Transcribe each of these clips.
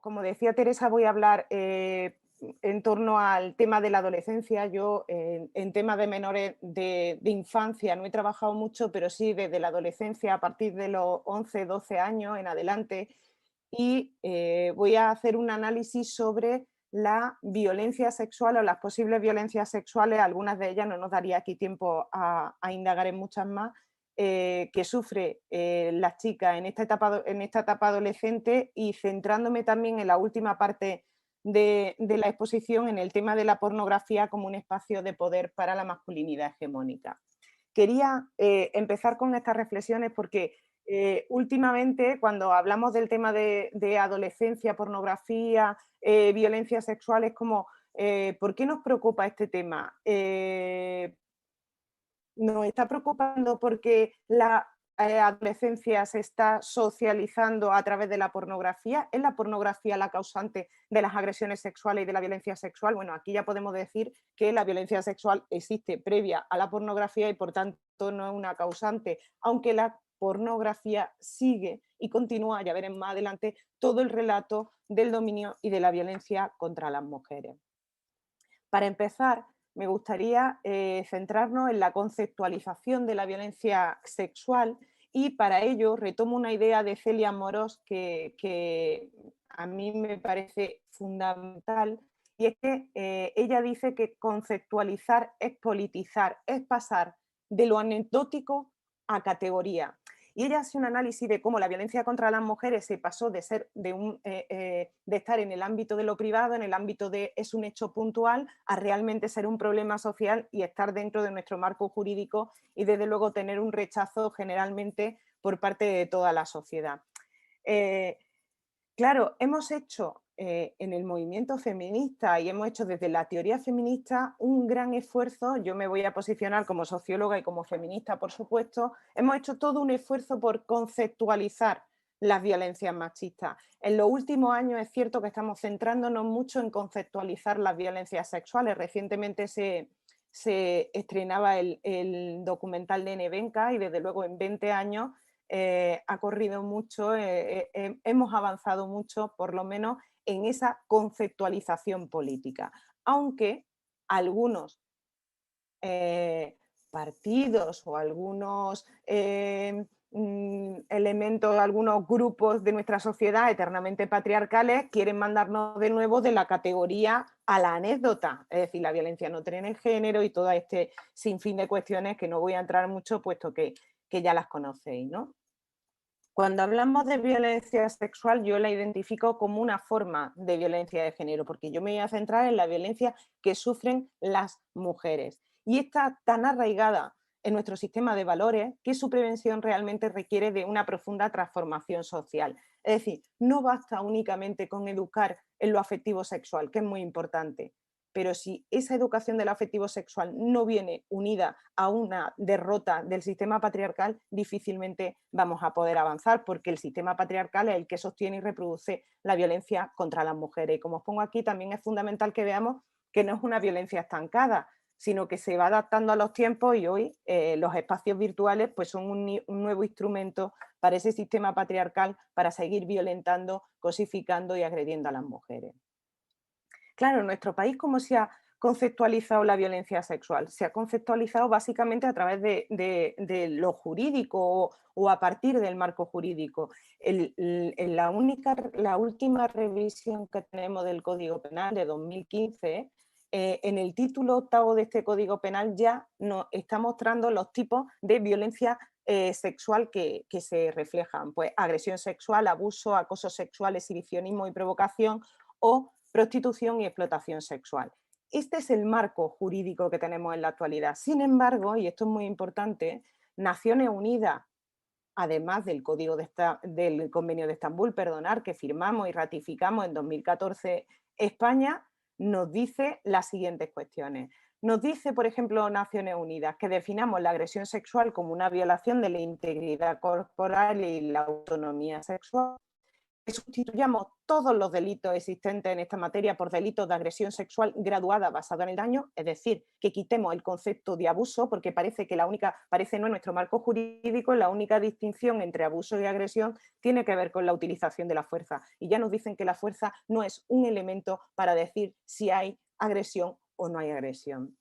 Como decía Teresa, voy a hablar en torno al tema de la adolescencia. Yo en temas de menores de infancia no he trabajado mucho, pero sí desde la adolescencia a partir de los 11, 12 años en adelante. Y voy a hacer un análisis sobre la violencia sexual o las posibles violencias sexuales, algunas de ellas no nos daría aquí tiempo a indagar en muchas más, que sufre la chica en esta etapa adolescente y centrándome también en la última parte de la exposición en el tema de la pornografía como un espacio de poder para la masculinidad hegemónica. Quería empezar con estas reflexiones porque últimamente cuando hablamos del tema de adolescencia, pornografía, violencia sexual, es como, ¿por qué nos preocupa este tema? Nos está preocupando porque la adolescencia se está socializando a través de la pornografía. ¿Es la pornografía la causante de las agresiones sexuales y de la violencia sexual? Bueno, aquí ya podemos decir que la violencia sexual existe previa a la pornografía y por tanto no es una causante, aunque la pornografía sigue y continúa, ya veremos más adelante, todo el relato del dominio y de la violencia contra las mujeres. Para empezar, me gustaría centrarnos en la conceptualización de la violencia sexual y para ello retomo una idea de Celia Amorós que a mí me parece fundamental y es que ella dice que conceptualizar es politizar, es pasar de lo anecdótico a categoría. Y ella hace un análisis de cómo la violencia contra las mujeres se pasó de ser de estar en el ámbito de lo privado, en el ámbito de es un hecho puntual, a realmente ser un problema social y estar dentro de nuestro marco jurídico y desde luego tener un rechazo generalmente por parte de toda la sociedad. Eh, Claro, hemos hecho en el movimiento feminista y hemos hecho desde la teoría feminista un gran esfuerzo, yo me voy a posicionar como socióloga y como feminista, por supuesto, hemos hecho todo un esfuerzo por conceptualizar las violencias machistas. En los últimos años es cierto que estamos centrándonos mucho en conceptualizar las violencias sexuales. Recientemente se estrenaba el documental de Nevenka y desde luego en 20 años ha corrido mucho, hemos avanzado mucho, por lo menos en esa conceptualización política, aunque algunos partidos o algunos elementos, algunos grupos de nuestra sociedad eternamente patriarcales quieren mandarnos de nuevo de la categoría a la anécdota, es decir, la violencia no tiene género y todo este sinfín de cuestiones que no voy a entrar mucho puesto que ya las conocéis, ¿no? Cuando hablamos de violencia sexual, yo la identifico como una forma de violencia de género, porque yo me voy a centrar en la violencia que sufren las mujeres. Y está tan arraigada en nuestro sistema de valores que su prevención realmente requiere de una profunda transformación social. Es decir, no basta únicamente con educar en lo afectivo sexual, que es muy importante, pero si esa educación del afectivo sexual no viene unida a una derrota del sistema patriarcal, difícilmente vamos a poder avanzar, porque el sistema patriarcal es el que sostiene y reproduce la violencia contra las mujeres. Y como os pongo aquí, también es fundamental que veamos que no es una violencia estancada, sino que se va adaptando a los tiempos y hoy los espacios virtuales pues son un nuevo instrumento para ese sistema patriarcal para seguir violentando, cosificando y agrediendo a las mujeres. Claro, en nuestro país, ¿cómo se ha conceptualizado la violencia sexual? Se ha conceptualizado básicamente a través de lo jurídico o a partir del marco jurídico. La última revisión que tenemos del Código Penal de 2015, en el título octavo de este Código Penal ya nos está mostrando los tipos de violencia sexual que se reflejan. Pues agresión sexual, abuso, acoso sexual, exhibicionismo y provocación o prostitución y explotación sexual. Este es el marco jurídico que tenemos en la actualidad. Sin embargo, y esto es muy importante, Naciones Unidas, además del del Convenio de Estambul, perdonar, que firmamos y ratificamos en 2014 España, nos dice las siguientes cuestiones. Nos dice, por ejemplo, Naciones Unidas, que definamos la agresión sexual como una violación de la integridad corporal y la autonomía sexual, sustituyamos todos los delitos existentes en esta materia por delitos de agresión sexual graduada basada en el daño, es decir, que quitemos el concepto de abuso, porque parece que parece no en nuestro marco jurídico, la única distinción entre abuso y agresión tiene que ver con la utilización de la fuerza. Y ya nos dicen que la fuerza no es un elemento para decir si hay agresión o no hay agresión.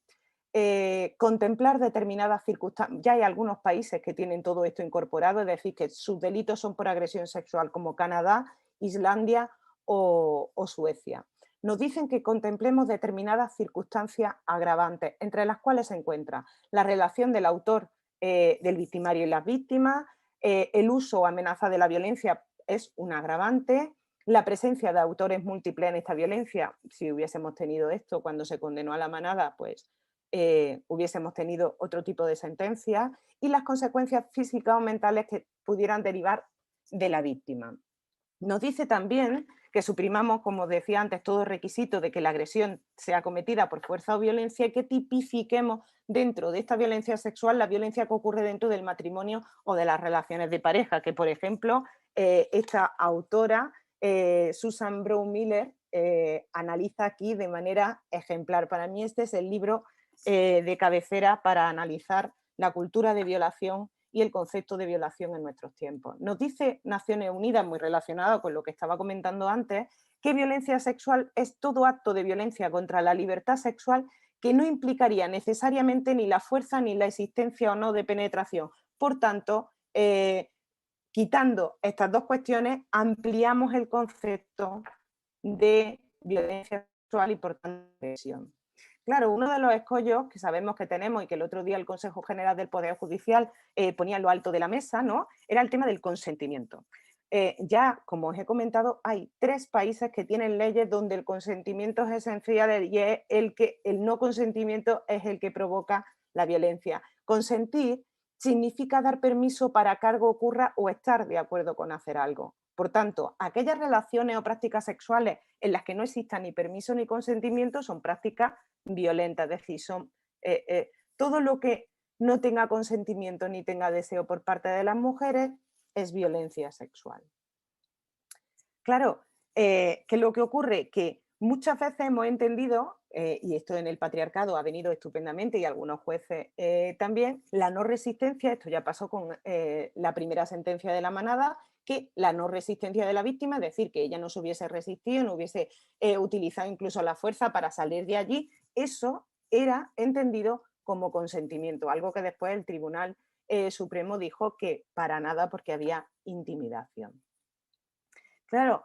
Contemplar determinadas circunstancias. Ya hay algunos países que tienen todo esto incorporado, es decir, que sus delitos son por agresión sexual, como Canadá, Islandia o Suecia. Nos dicen que contemplemos determinadas circunstancias agravantes, entre las cuales se encuentra la relación del autor, del victimario y las víctimas, el uso o amenaza de la violencia es un agravante, la presencia de autores múltiples en esta violencia. Si hubiésemos tenido esto cuando se condenó a la manada, pues hubiésemos tenido otro tipo de sentencia, y las consecuencias físicas o mentales que pudieran derivar de la víctima. Nos dice también que suprimamos, como decía antes, todo requisito de que la agresión sea cometida por fuerza o violencia, y que tipifiquemos dentro de esta violencia sexual la violencia que ocurre dentro del matrimonio o de las relaciones de pareja, que por ejemplo esta autora, Susan Brown Miller, analiza aquí de manera ejemplar. Para mí este es el libro de cabecera para analizar la cultura de violación y el concepto de violación en nuestros tiempos. Nos dice Naciones Unidas, muy relacionado con lo que estaba comentando antes, que violencia sexual es todo acto de violencia contra la libertad sexual que no implicaría necesariamente ni la fuerza ni la existencia o no de penetración. Por tanto, quitando estas dos cuestiones, ampliamos el concepto de violencia sexual y por tanto agresión. Claro, uno de los escollos que sabemos que tenemos y que el otro día el Consejo General del Poder Judicial ponía en lo alto de la mesa, ¿no?, era el tema del consentimiento. Ya, como os he comentado, hay 3 países que tienen leyes donde el consentimiento es esencial y es el no consentimiento es el que provoca la violencia. Consentir significa dar permiso para que algo ocurra o estar de acuerdo con hacer algo. Por tanto, aquellas relaciones o prácticas sexuales en las que no exista ni permiso ni consentimiento son prácticas violentas, es decir, son todo lo que no tenga consentimiento ni tenga deseo por parte de las mujeres es violencia sexual. Claro, ¿qué es lo que ocurre? Que muchas veces hemos entendido, y esto en el patriarcado ha venido estupendamente y algunos jueces también, la no resistencia, esto ya pasó con la primera sentencia de la manada, que la no resistencia de la víctima, es decir, que ella no se hubiese resistido, no hubiese utilizado incluso la fuerza para salir de allí, eso era entendido como consentimiento, algo que después el Tribunal Supremo dijo que para nada porque había intimidación. Claro,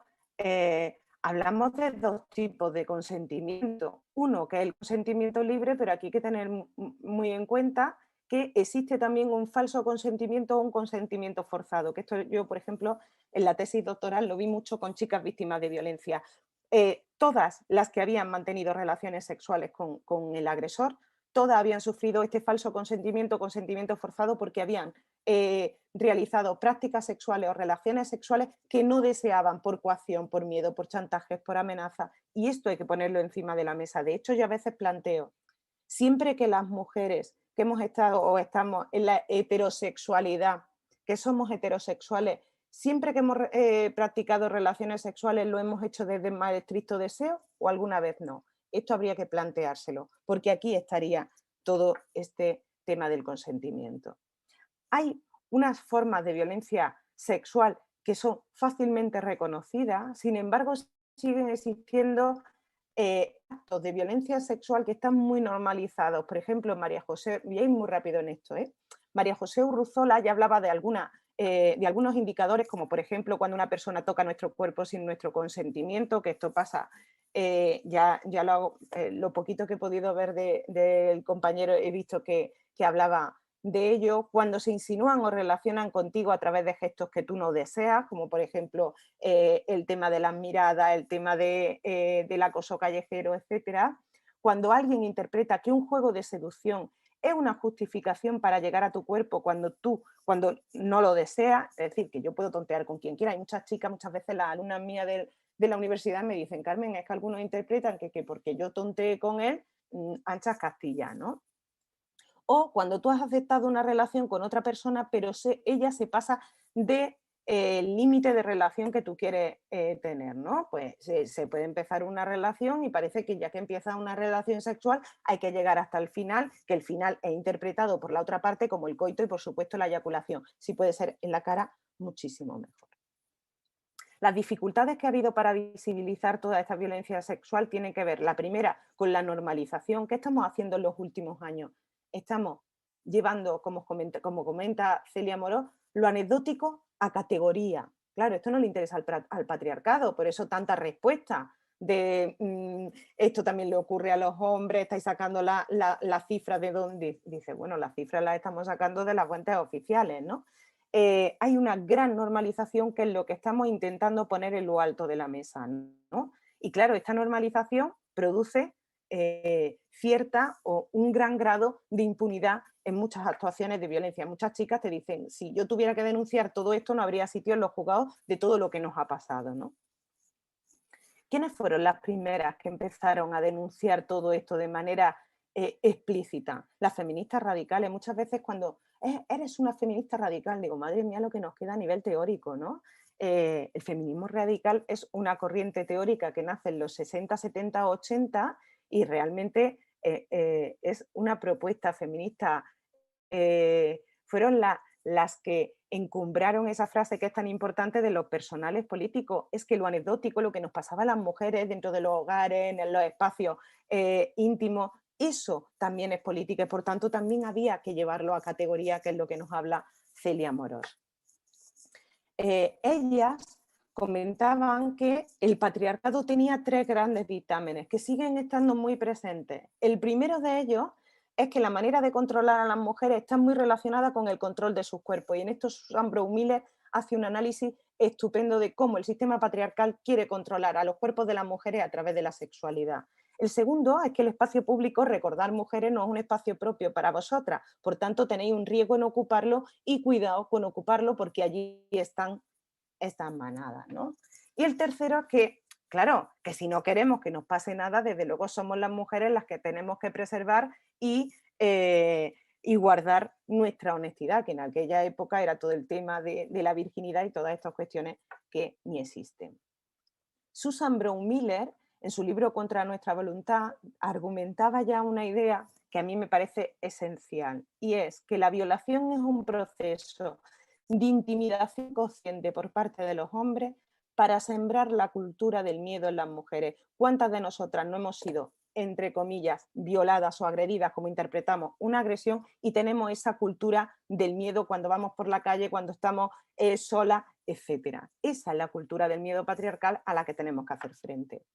hablamos de 2 tipos de consentimiento. Uno, que es el consentimiento libre, pero aquí hay que tener muy en cuenta que existe también un falso consentimiento o un consentimiento forzado, que esto yo, por ejemplo, en la tesis doctoral lo vi mucho con chicas víctimas de violencia. Todas las que habían mantenido relaciones sexuales con el agresor, todas habían sufrido este falso consentimiento, consentimiento forzado, porque habían realizado prácticas sexuales o relaciones sexuales que no deseaban por coacción, por miedo, por chantajes, por amenaza. Y esto hay que ponerlo encima de la mesa. De hecho, yo a veces planteo, siempre que las mujeres que hemos estado o estamos en la heterosexualidad, que somos heterosexuales, siempre que hemos practicado relaciones sexuales lo hemos hecho desde el más estricto deseo o alguna vez no. Esto habría que planteárselo, porque aquí estaría todo este tema del consentimiento. Hay unas formas de violencia sexual que son fácilmente reconocidas, sin embargo, siguen existiendo actos de violencia sexual que están muy normalizados. Por ejemplo, María José, voy a ir muy rápido en esto, María José Urruzola ya hablaba de algunos indicadores, como por ejemplo cuando una persona toca nuestro cuerpo sin nuestro consentimiento, que esto pasa, lo poquito que he podido ver del compañero he visto que hablaba de ello, cuando se insinúan o relacionan contigo a través de gestos que tú no deseas, como por ejemplo el tema de las miradas, el tema del acoso callejero, etcétera. Cuando alguien interpreta que un juego de seducción es una justificación para llegar a tu cuerpo cuando no lo deseas, es decir, que yo puedo tontear con quien quiera. Hay muchas chicas, muchas veces las alumnas mías de la universidad me dicen, Carmen, es que algunos interpretan que porque yo tonteé con él, anchas Castilla, ¿no? O cuando tú has aceptado una relación con otra persona, pero ella se pasa de el límite de relación que tú quieres tener, ¿no? Pues se puede empezar una relación y parece que ya que empieza una relación sexual hay que llegar hasta el final, que el final es interpretado por la otra parte como el coito y por supuesto la eyaculación. Si puede ser en la cara, muchísimo mejor. Las dificultades que ha habido para visibilizar toda esta violencia sexual tienen que ver, la primera, con la normalización. ¿Qué estamos haciendo en los últimos años? Estamos llevando, como comenta Celia Moró, lo anecdótico a categoría. Claro, esto no le interesa al patriarcado, por eso tanta respuesta de esto también le ocurre a los hombres, estáis sacando la cifra de dónde. Dice, bueno, las cifras las estamos sacando de las fuentes oficiales, ¿no? Hay una gran normalización que es lo que estamos intentando poner en lo alto de la mesa, ¿no? Y claro, esta normalización produce cierta o un gran grado de impunidad en muchas actuaciones de violencia. Muchas chicas te dicen, si yo tuviera que denunciar todo esto, no habría sitio en los juzgados de todo lo que nos ha pasado, ¿no? ¿Quiénes fueron las primeras que empezaron a denunciar todo esto de manera explícita? Las feministas radicales. Muchas veces cuando eres una feminista radical, digo, madre mía, lo que nos queda a nivel teórico, ¿no? El feminismo radical es una corriente teórica que nace en los 60, 70, 80 y realmente es una propuesta feminista. Fueron las que encumbraron esa frase que es tan importante de los personales políticos. Es que lo anecdótico, lo que nos pasaba a las mujeres dentro de los hogares, en los espacios íntimos, eso también es política y por tanto también había que llevarlo a categoría, que es lo que nos habla Celia Morós. Ellas comentaban que el patriarcado tenía tres grandes dictámenes que siguen estando muy presentes. El primero de ellos es que la manera de controlar a las mujeres está muy relacionada con el control de sus cuerpos y en esto Susan Brown-Miller hace un análisis estupendo de cómo el sistema patriarcal quiere controlar a los cuerpos de las mujeres a través de la sexualidad. El segundo es que el espacio público, recordar mujeres, no es un espacio propio para vosotras, por tanto tenéis un riesgo en ocuparlo y cuidado con ocuparlo porque allí están estas manadas, ¿no? Y el tercero es que, claro, que si no queremos que nos pase nada, desde luego somos las mujeres las que tenemos que preservar y guardar nuestra honestidad, que en aquella época era todo el tema de la virginidad y todas estas cuestiones que ni existen. Susan Brown-Miller, en su libro Contra nuestra voluntad, argumentaba ya una idea que a mí me parece esencial, y es que la violación es un proceso de intimidación consciente por parte de los hombres para sembrar la cultura del miedo en las mujeres. ¿Cuántas de nosotras no hemos sido, entre comillas, violadas o agredidas, como interpretamos una agresión, y tenemos esa cultura del miedo cuando vamos por la calle, cuando estamos solas, etcétera? Esa es la cultura del miedo patriarcal a la que tenemos que hacer frente.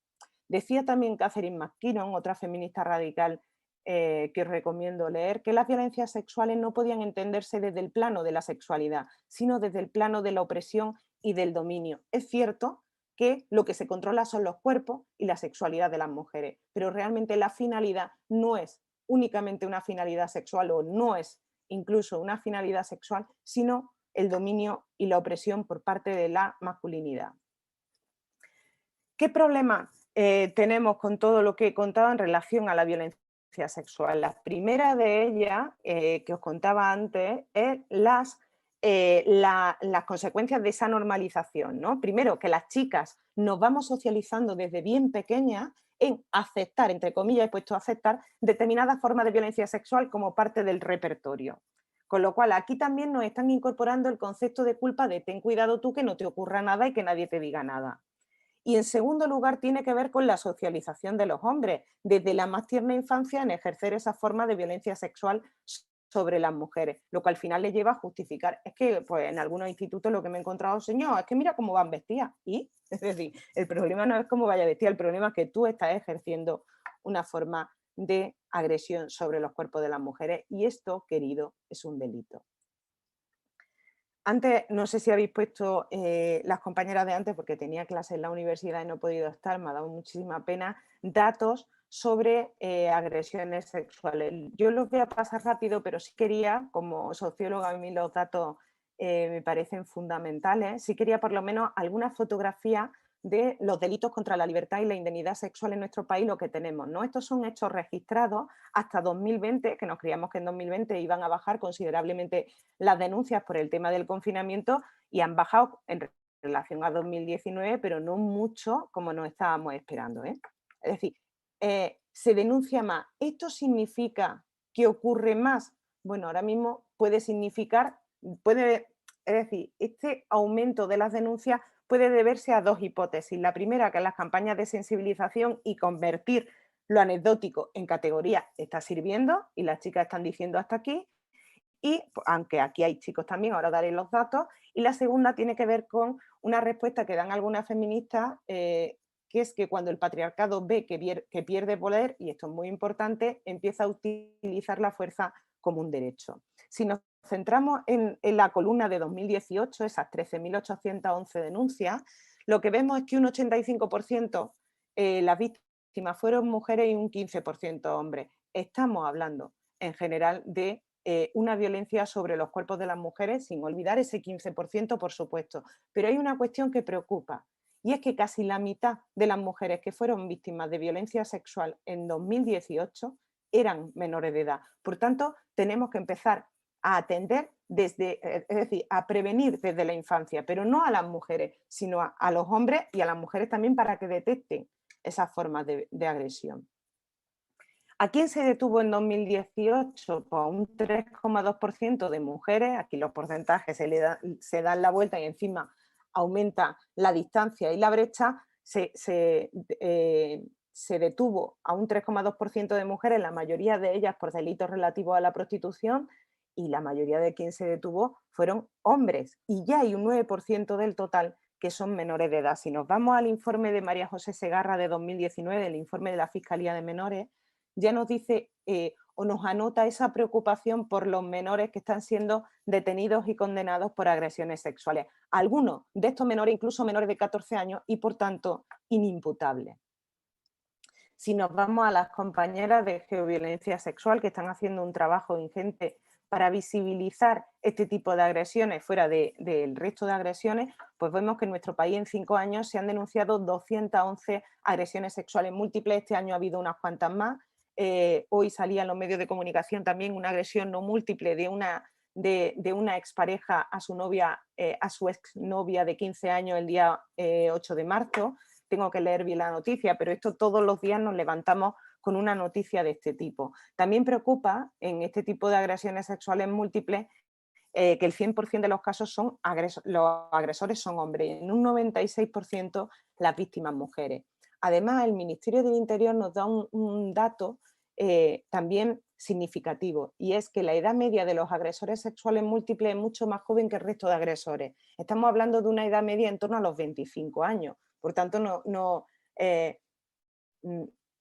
Decía también Catherine McKinnon, otra feminista radical que os recomiendo leer, que las violencias sexuales no podían entenderse desde el plano de la sexualidad, sino desde el plano de la opresión y del dominio. Es cierto que lo que se controla son los cuerpos y la sexualidad de las mujeres, pero realmente la finalidad no es únicamente una finalidad sexual o no es incluso una finalidad sexual, sino el dominio y la opresión por parte de la masculinidad. ¿Qué problema tenemos con todo lo que he contado en relación a la violencia sexual? La primera de ellas, que os contaba antes, es las consecuencias de esa normalización, ¿no? Primero, que las chicas nos vamos socializando desde bien pequeñas en aceptar, entre comillas, he puesto a aceptar, determinadas formas de violencia sexual como parte del repertorio. Con lo cual, aquí también nos están incorporando el concepto de culpa de ten cuidado tú que no te ocurra nada y que nadie te diga nada. Y en segundo lugar, tiene que ver con la socialización de los hombres, desde la más tierna infancia en ejercer esa forma de violencia sexual sobre las mujeres, lo que al final les lleva a justificar. Es que pues, en algunos institutos lo que me he encontrado, señor, es que mira cómo van vestidas. Y, es decir, el problema no es cómo vaya vestida, el problema es que tú estás ejerciendo una forma de agresión sobre los cuerpos de las mujeres y esto, querido, es un delito. Antes, no sé si habéis puesto las compañeras de antes, porque tenía clase en la universidad y no he podido estar, me ha dado muchísima pena, datos sobre agresiones sexuales. Yo los voy a pasar rápido, pero sí quería, como socióloga, a mí los datos me parecen fundamentales, sí quería por lo menos alguna fotografía de los delitos contra la libertad y la indemnidad sexual en nuestro país, lo que tenemos, ¿no? Estos son hechos registrados hasta 2020, que nos creíamos que en 2020 iban a bajar considerablemente las denuncias por el tema del confinamiento y han bajado en relación a 2019, pero no mucho como nos estábamos esperando, ¿eh? Es decir, se denuncia más. ¿Esto significa que ocurre más? Bueno, ahora mismo puede significar, es decir, este aumento de las denuncias puede deberse a dos hipótesis. La primera, que las campañas de sensibilización y convertir lo anecdótico en categoría está sirviendo y las chicas están diciendo hasta aquí. Y aunque aquí hay chicos también, ahora daré los datos. Y la segunda tiene que ver con una respuesta que dan algunas feministas, que es que cuando el patriarcado ve que pierde poder, y esto es muy importante, empieza a utilizar la fuerza como un derecho. Si nos centramos en la columna de 2018, esas 13.811 denuncias, lo que vemos es que un 85% las víctimas fueron mujeres y un 15% hombres. Estamos hablando en general de una violencia sobre los cuerpos de las mujeres, sin olvidar ese 15%, por supuesto. Pero hay una cuestión que preocupa, y es que casi la mitad de las mujeres que fueron víctimas de violencia sexual en 2018 eran menores de edad. Por tanto, tenemos que empezar a atender desde, es decir, a prevenir desde la infancia, pero no a las mujeres, sino a los hombres y a las mujeres también para que detecten esas formas de agresión. ¿A quién se detuvo en 2018? Pues a un 3,2% de mujeres, aquí los porcentajes se dan la vuelta y encima aumenta la distancia y la brecha, se detuvo a un 3,2% de mujeres, la mayoría de ellas por delitos relativos a la prostitución, y la mayoría de quien se detuvo fueron hombres, y ya hay un 9% del total que son menores de edad. Si nos vamos al informe de María José Segarra de 2019, el informe de la Fiscalía de Menores, ya nos dice o nos anota esa preocupación por los menores que están siendo detenidos y condenados por agresiones sexuales. Algunos de estos menores, incluso menores de 14 años, y por tanto inimputables. Si nos vamos a las compañeras de geoviolencia sexual que están haciendo un trabajo ingente para visibilizar este tipo de agresiones fuera del resto de agresiones, pues vemos que en nuestro país en 5 años se han denunciado 211 agresiones sexuales múltiples. Este año ha habido unas cuantas más. Hoy salía en los medios de comunicación también una agresión no múltiple de una expareja a su novia, a su exnovia de 15 años el día 8 de marzo. Tengo que leer bien la noticia, pero esto todos los días nos levantamos con una noticia de este tipo. También preocupa en este tipo de agresiones sexuales múltiples que el 100% de los casos los agresores son hombres y en un 96% las víctimas mujeres. Además, el Ministerio del Interior nos da un dato también significativo, y es que la edad media de los agresores sexuales múltiples es mucho más joven que el resto de agresores. Estamos hablando de una edad media en torno a los 25 años. Por tanto,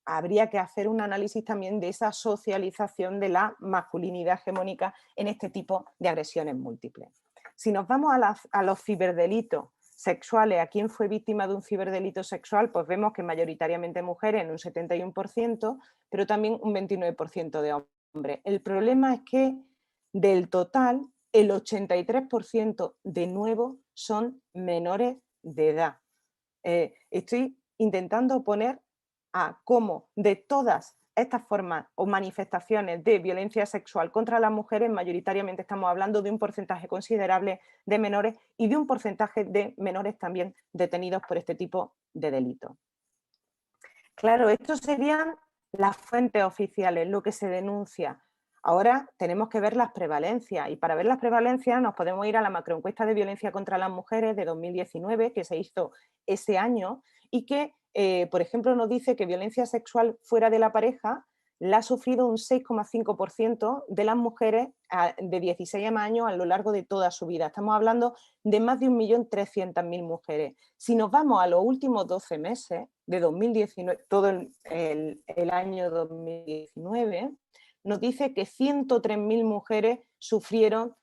habría que hacer un análisis también de esa socialización de la masculinidad hegemónica en este tipo de agresiones múltiples. Si nos vamos a los ciberdelitos sexuales, ¿a quién fue víctima de un ciberdelito sexual? Pues vemos que mayoritariamente mujeres en un 71%, pero también un 29% de hombres. El problema es que del total, el 83% de nuevo son menores de edad. Estoy intentando poner a cómo de todas estas formas o manifestaciones de violencia sexual contra las mujeres, mayoritariamente estamos hablando de un porcentaje considerable de menores y de un porcentaje de menores también detenidos por este tipo de delitos. Claro, estos serían las fuentes oficiales, lo que se denuncia. Ahora tenemos que ver las prevalencias, y para ver las prevalencias nos podemos ir a la macroencuesta de violencia contra las mujeres de 2019, que se hizo ese año, y que, por ejemplo, nos dice que violencia sexual fuera de la pareja la ha sufrido un 6,5% de las mujeres de 16 años a lo largo de toda su vida. Estamos hablando de más de 1.300.000 mujeres. Si nos vamos a los últimos 12 meses de 2019, todo el año 2019, nos dice que 103.000 mujeres sufrieron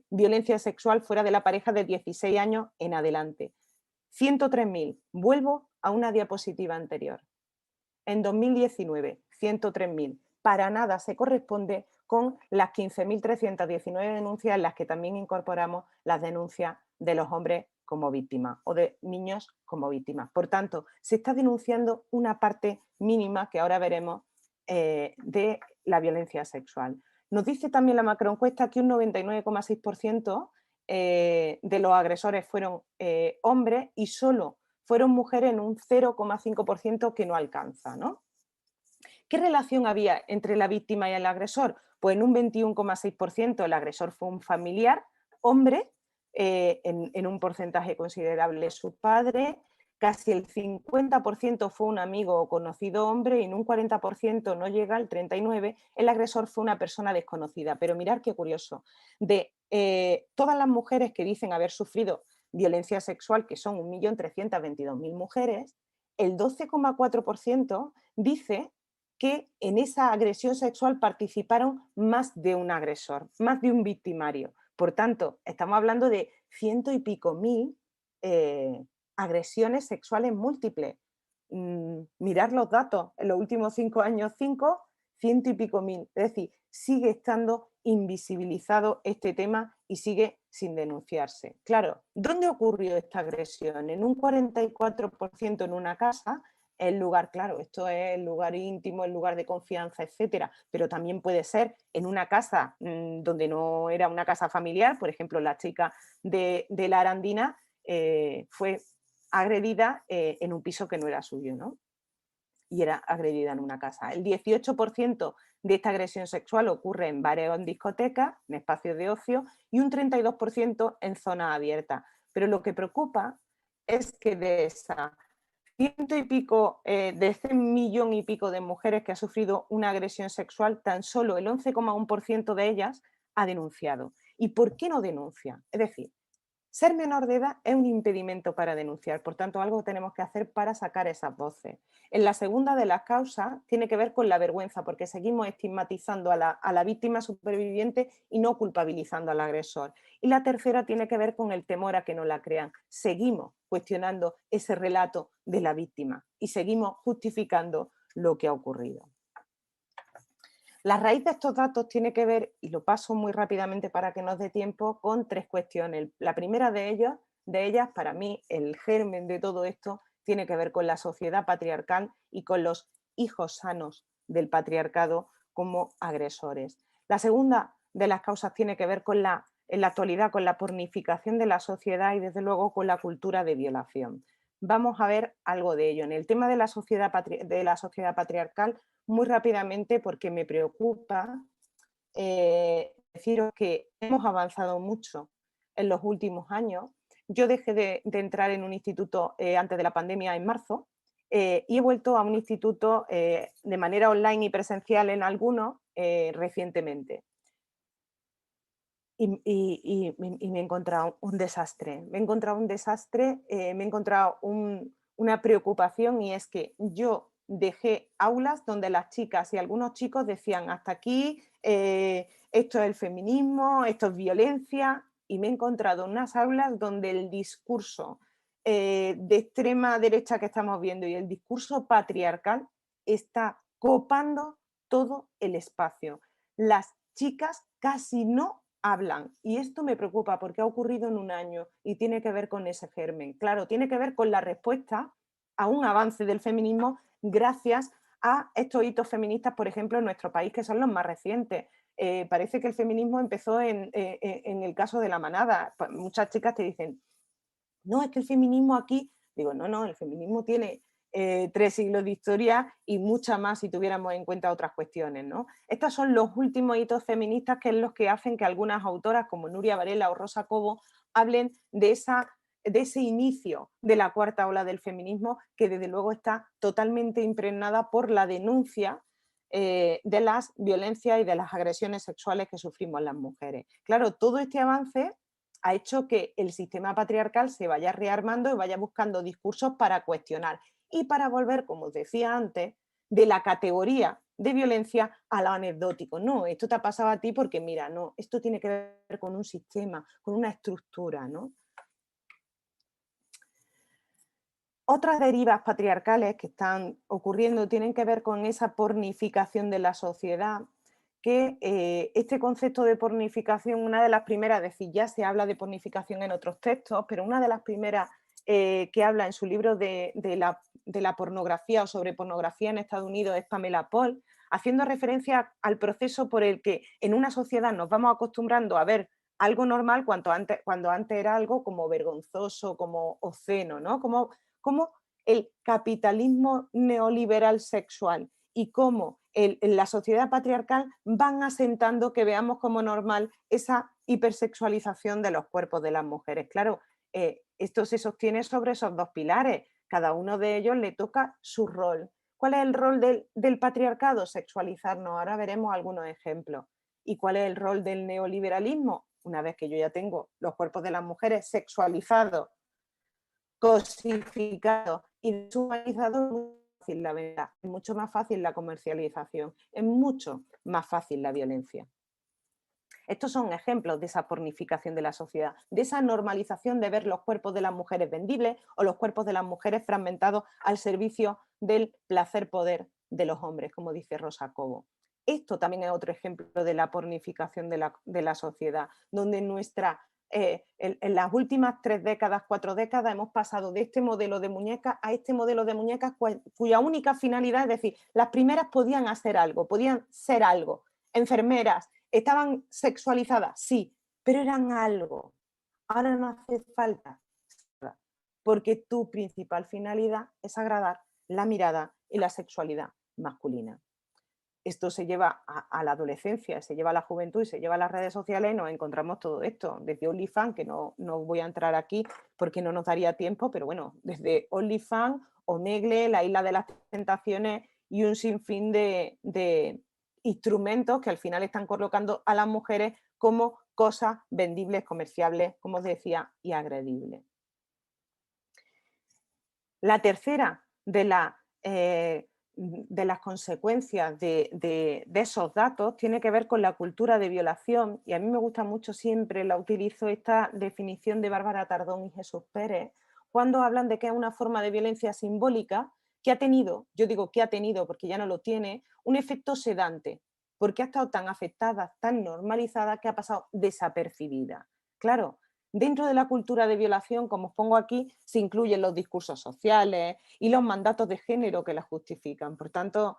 violencia sexual fuera de la pareja de 16 años en adelante. 103.000. Vuelvo a una diapositiva anterior. En 2019, 103.000. Para nada se corresponde con las 15.319 denuncias en las que también incorporamos las denuncias de los hombres como víctimas o de niños como víctimas. Por tanto, se está denunciando una parte mínima que ahora veremos de la violencia sexual. Nos dice también la macroencuesta que un 99,6% de los agresores fueron hombres y solo fueron mujeres en un 0,5% que no alcanza, ¿no? ¿Qué relación había entre la víctima y el agresor? Pues en un 21,6% el agresor fue un familiar, hombre, en un porcentaje considerable su padre, casi el 50% fue un amigo o conocido hombre y en un 40% no llega al 39%, el agresor fue una persona desconocida. Pero mirad qué curioso, de todas las mujeres que dicen haber sufrido violencia sexual, que son 1.322.000 mujeres, el 12,4% dice que en esa agresión sexual participaron más de un agresor, más de un victimario. Por tanto, estamos hablando de 100 y pico mil agresiones sexuales múltiples. Mirar los datos, en los últimos 5 años, 100 y pico mil. Es decir, sigue estando invisibilizado este tema y sigue sin denunciarse. Claro, ¿dónde ocurrió esta agresión? En un 44% en una casa, el lugar, claro, esto es el lugar íntimo, el lugar de confianza, etcétera, pero también puede ser en una casa donde no era una casa familiar, por ejemplo, la chica de la Arandina fue agredida en un piso que no era suyo, ¿no? Y era agredida en una casa. El 18% de esta agresión sexual ocurre en bares o en discotecas, en espacios de ocio, y un 32% en zonas abiertas. Pero lo que preocupa es que de esa ciento y pico, de ese millón y pico de mujeres que ha sufrido una agresión sexual, tan solo el 11,1% de ellas ha denunciado. ¿Y por qué no denuncia? Es decir, ser menor de edad es un impedimento para denunciar, por tanto, algo tenemos que hacer para sacar esas voces. En la segunda de las causas tiene que ver con la vergüenza, porque seguimos estigmatizando a la víctima superviviente y no culpabilizando al agresor. Y la tercera tiene que ver con el temor a que no la crean. Seguimos cuestionando ese relato de la víctima y seguimos justificando lo que ha ocurrido. La raíz de estos datos tiene que ver, y lo paso muy rápidamente para que nos dé tiempo, con 3 cuestiones. La primera de ellas, para mí, el germen de todo esto, tiene que ver con la sociedad patriarcal y con los hijos sanos del patriarcado como agresores. La segunda de las causas tiene que ver con en la actualidad con la pornificación de la sociedad y desde luego con la cultura de violación. Vamos a ver algo de ello. En el tema de la sociedad patriarcal, muy rápidamente, porque me preocupa deciros que hemos avanzado mucho en los últimos años. Yo dejé de entrar en un instituto antes de la pandemia en marzo y he vuelto a un instituto de manera online y presencial en algunos recientemente. Y me he encontrado un desastre. Me he encontrado un desastre, me he encontrado una preocupación y es que yo dejé aulas donde las chicas y algunos chicos decían hasta aquí, esto es el feminismo, esto es violencia, y me he encontrado unas aulas donde el discurso de extrema derecha que estamos viendo y el discurso patriarcal está copando todo el espacio. Las chicas casi no hablan y esto me preocupa porque ha ocurrido en un año y tiene que ver con ese germen. Claro, tiene que ver con la respuesta a un avance del feminismo gracias a estos hitos feministas, por ejemplo, en nuestro país, que son los más recientes. Parece que el feminismo empezó en el caso de la manada. Muchas chicas te dicen, no, es que el feminismo aquí, digo, no, el feminismo tiene 3 siglos de historia y mucha más si tuviéramos en cuenta otras cuestiones, ¿no? Estos son los últimos hitos feministas que es los que hacen que algunas autoras como Nuria Varela o Rosa Cobo hablen de ese inicio de la cuarta ola del feminismo que desde luego está totalmente impregnada por la denuncia de las violencias y de las agresiones sexuales que sufrimos las mujeres. Claro, todo este avance ha hecho que el sistema patriarcal se vaya rearmando y vaya buscando discursos para cuestionar y para volver, como os decía antes, de la categoría de violencia a lo anecdótico. No, esto te ha pasado a ti porque, mira, no, esto tiene que ver con un sistema, con una estructura, ¿no? Otras derivas patriarcales que están ocurriendo tienen que ver con esa pornificación de la sociedad que este concepto de pornificación, una de las primeras, es decir, ya se habla de pornificación en otros textos, pero una de las primeras que habla en su libro de la pornografía o sobre pornografía en Estados Unidos es Pamela Paul, haciendo referencia al proceso por el que en una sociedad nos vamos acostumbrando a ver algo normal cuando antes era algo como vergonzoso, como obsceno, ¿no? Como el capitalismo neoliberal sexual y cómo la sociedad patriarcal van asentando que veamos como normal esa hipersexualización de los cuerpos de las mujeres. Claro, esto se sostiene sobre esos dos pilares, cada uno de ellos le toca su rol. ¿Cuál es el rol del patriarcado? Sexualizarnos, ahora veremos algunos ejemplos. ¿Y cuál es el rol del neoliberalismo? Una vez que yo ya tengo los cuerpos de las mujeres sexualizados, cosificado y deshumanizado, es muy fácil la venta, es mucho más fácil la comercialización, es mucho más fácil la violencia. Estos son ejemplos de esa pornificación de la sociedad, de esa normalización de ver los cuerpos de las mujeres vendibles o los cuerpos de las mujeres fragmentados al servicio del placer-poder de los hombres, como dice Rosa Cobo. Esto también es otro ejemplo de la pornificación de la sociedad, donde en las últimas 3 décadas, 4 décadas, hemos pasado de este modelo de muñecas a este modelo de muñecas cuya única finalidad, es decir, las primeras podían hacer algo, podían ser algo, enfermeras, estaban sexualizadas, sí, pero eran algo. Ahora no hace falta, porque tu principal finalidad es agradar la mirada y la sexualidad masculina. Esto se lleva a la adolescencia, se lleva a la juventud y se lleva a las redes sociales y nos encontramos todo esto, desde OnlyFans, que no voy a entrar aquí porque no nos daría tiempo, pero bueno, desde OnlyFans, Omegle, la Isla de las Tentaciones y un sinfín de instrumentos que al final están colocando a las mujeres como cosas vendibles, comerciables, como os decía, y agredibles. La tercera de las consecuencias de esos datos tiene que ver con la cultura de violación, y a mí me gusta mucho, siempre la utilizo, esta definición de Bárbara Tardón y Jesús Pérez, cuando hablan de que es una forma de violencia simbólica que ha tenido, yo digo que ha tenido porque ya no lo tiene, un efecto sedante, porque ha estado tan afectada, tan normalizada, que ha pasado desapercibida. Claro, dentro de la cultura de violación, como os pongo aquí, se incluyen los discursos sociales y los mandatos de género que la justifican. Por tanto,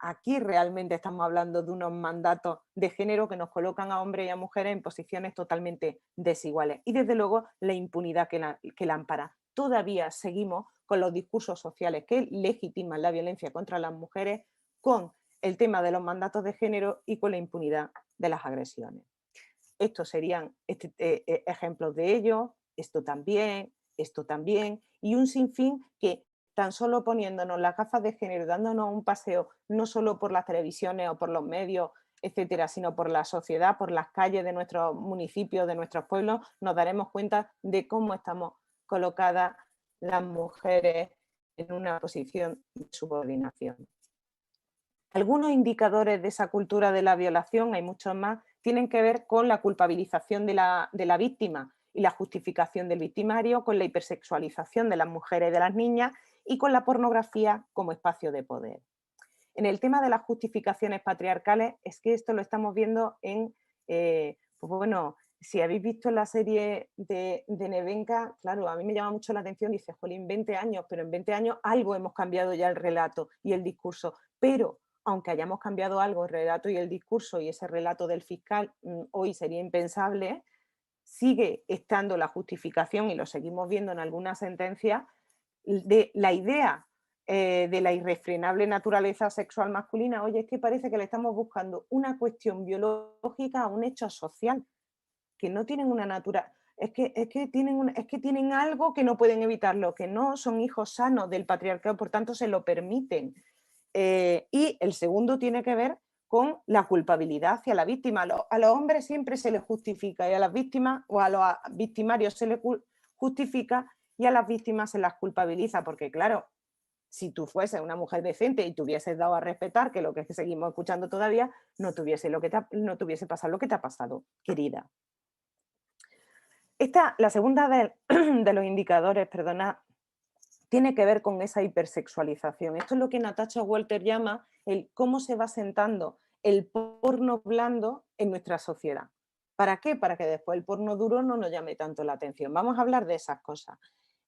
aquí realmente estamos hablando de unos mandatos de género que nos colocan a hombres y a mujeres en posiciones totalmente desiguales. Y desde luego la impunidad que la ampara. Todavía seguimos con los discursos sociales que legitiman la violencia contra las mujeres, con el tema de los mandatos de género y con la impunidad de las agresiones. Estos serían ejemplos de ello, esto también, y un sinfín que tan solo poniéndonos las gafas de género, dándonos un paseo no solo por las televisiones o por los medios, etcétera, sino por la sociedad, por las calles de nuestros municipios, de nuestros pueblos, nos daremos cuenta de cómo estamos colocadas las mujeres en una posición de subordinación. Algunos indicadores de esa cultura de la violación, hay muchos más, tienen que ver con la culpabilización de la víctima y la justificación del victimario, con la hipersexualización de las mujeres y de las niñas y con la pornografía como espacio de poder. En el tema de las justificaciones patriarcales, es que esto lo estamos viendo pues bueno, si habéis visto la serie de Nevenka, claro, a mí me llama mucho la atención, dice, jolín, 20 años, pero en 20 años algo hemos cambiado ya el relato y el discurso, pero aunque hayamos cambiado algo el relato y el discurso y ese relato del fiscal hoy sería impensable, sigue estando la justificación, y lo seguimos viendo en algunas sentencias, de la idea de la irrefrenable naturaleza sexual masculina. Oye, es que parece que le estamos buscando una cuestión biológica a un hecho social, que no tienen una naturaleza, es que tienen algo que no pueden evitarlo, que no son hijos sanos del patriarcado, por tanto se lo permiten. Y el segundo tiene que ver con la culpabilidad hacia la víctima. A los hombres siempre se les justifica y a las víctimas o a los victimarios se les justifica y a las víctimas se las culpabiliza, porque claro, si tú fueses una mujer decente y te hubieses dado a respetar, que lo que seguimos escuchando todavía, no te hubiese pasado lo que te ha pasado, querida. La segunda de los indicadores, perdona, tiene que ver con esa hipersexualización. Esto es lo que Natasha Walter llama el cómo se va sentando el porno blando en nuestra sociedad. ¿Para qué? Para que después el porno duro no nos llame tanto la atención. Vamos a hablar de esas cosas.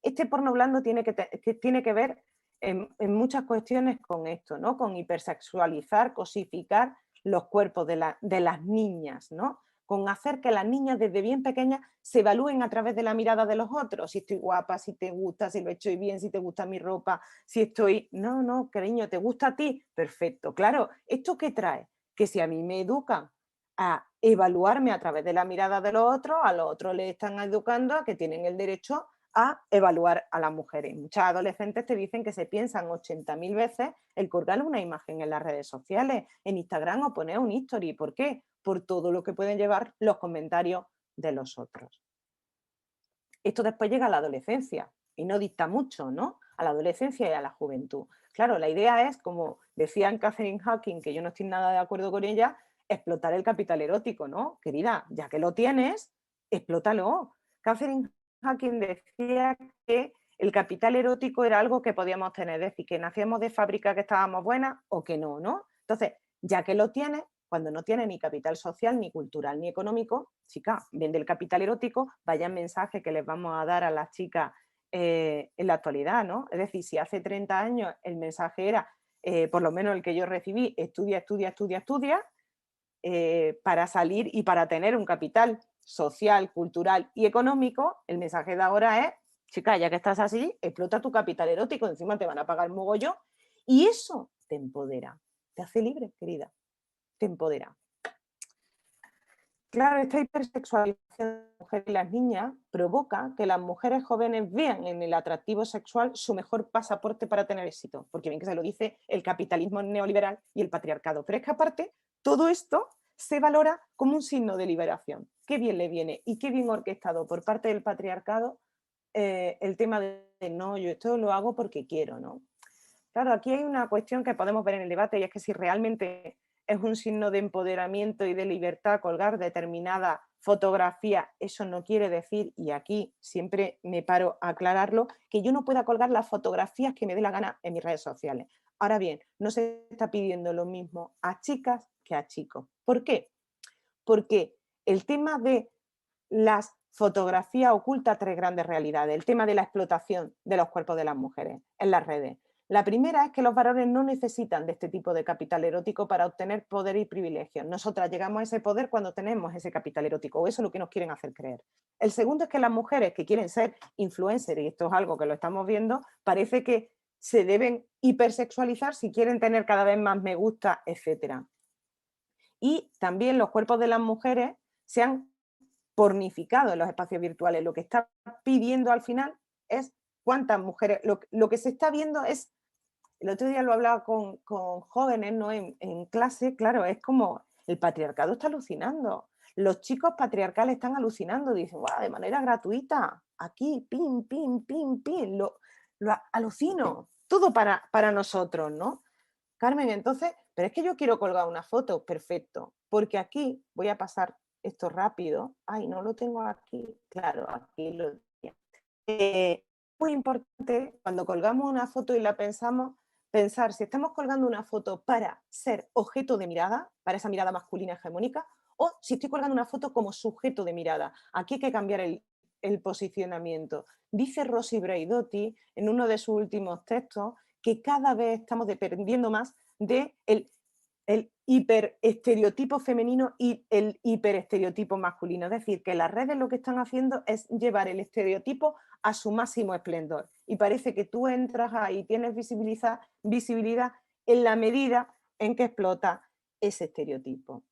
Este porno blando tiene que ver en muchas cuestiones con esto, ¿no? Con hipersexualizar, cosificar los cuerpos de las niñas, ¿no? Con hacer que las niñas desde bien pequeñas se evalúen a través de la mirada de los otros, si estoy guapa, si te gusta, si lo estoy bien, si te gusta mi ropa, si estoy... No, no, cariño, ¿te gusta a ti? Perfecto, claro. ¿Esto qué trae? Que si a mí me educan a evaluarme a través de la mirada de los otros, a los otros les están educando a que tienen el derecho a evaluar a las mujeres. Muchas adolescentes te dicen que se piensan 80.000 veces el colgar una imagen en las redes sociales, en Instagram o poner un history. ¿Por qué? Por todo lo que pueden llevar los comentarios de los otros. Esto después llega a la adolescencia y no dista mucho, ¿no? A la adolescencia y a la juventud. Claro, la idea es, como decían Catherine Hawking, que yo no estoy nada de acuerdo con ella, explotar el capital erótico, ¿no? Querida, ya que lo tienes, explótalo. Catherine Hawking decía que el capital erótico era algo que podíamos tener, es decir, que nacíamos de fábrica que estábamos buenas o que no, ¿no? Entonces, ya que lo tienes, cuando no tiene ni capital social, ni cultural, ni económico, chica, vende el capital erótico, vaya mensaje que les vamos a dar a las chicas en la actualidad, ¿no? Es decir, si hace 30 años el mensaje era, por lo menos el que yo recibí, estudia, estudia, estudia, estudia, para salir y para tener un capital social, cultural y económico, el mensaje de ahora es, chica, ya que estás así, explota tu capital erótico, encima te van a pagar mogollón, y eso te empodera, te hace libre, querida, te empodera. Claro, esta hipersexualización de las mujeres y las niñas provoca que las mujeres jóvenes vean en el atractivo sexual su mejor pasaporte para tener éxito, porque bien que se lo dice el capitalismo neoliberal y el patriarcado. Pero es que aparte, todo esto se valora como un signo de liberación. Qué bien le viene y qué bien orquestado por parte del patriarcado el tema de no, yo esto lo hago porque quiero, ¿no? Claro, aquí hay una cuestión que podemos ver en el debate y es que si realmente es un signo de empoderamiento y de libertad colgar determinada fotografía, eso no quiere decir, y aquí siempre me paro a aclararlo, que yo no pueda colgar las fotografías que me dé la gana en mis redes sociales. Ahora bien, no se está pidiendo lo mismo a chicas que a chicos. ¿Por qué? Porque el tema de las fotografías oculta tres grandes realidades. El tema de la explotación de los cuerpos de las mujeres en las redes. La primera es que los varones no necesitan de este tipo de capital erótico para obtener poder y privilegios. Nosotras llegamos a ese poder cuando tenemos ese capital erótico, o eso es lo que nos quieren hacer creer. El segundo es que las mujeres que quieren ser influencers, y esto es algo que lo estamos viendo, parece que se deben hipersexualizar si quieren tener cada vez más me gusta, etc. Y también los cuerpos de las mujeres se han pornificado en los espacios virtuales. Lo que está pidiendo al final es cuántas mujeres, lo que se está viendo es, el otro día lo hablaba con jóvenes, ¿no? En clase, claro, es como el patriarcado está alucinando. Los chicos patriarcales están alucinando, dicen, wow, de manera gratuita, aquí, pim, pim, pim, pim, lo alucino, todo para nosotros, ¿no? Carmen, entonces, pero es que yo quiero colgar una foto, perfecto, porque aquí voy a pasar esto rápido. Ay, no lo tengo aquí, claro, aquí lo tengo. Muy importante cuando colgamos una foto y la pensamos, pensar si estamos colgando una foto para ser objeto de mirada, para esa mirada masculina hegemónica, o si estoy colgando una foto como sujeto de mirada. Aquí hay que cambiar el posicionamiento. Dice Rosy Braidotti en uno de sus últimos textos que cada vez estamos dependiendo más del el hiperestereotipo femenino y el hiperestereotipo masculino. Es decir, que las redes lo que están haciendo es llevar el estereotipo a su máximo esplendor. Y parece que tú entras ahí y tienes visibilidad en la medida en que explota ese estereotipo.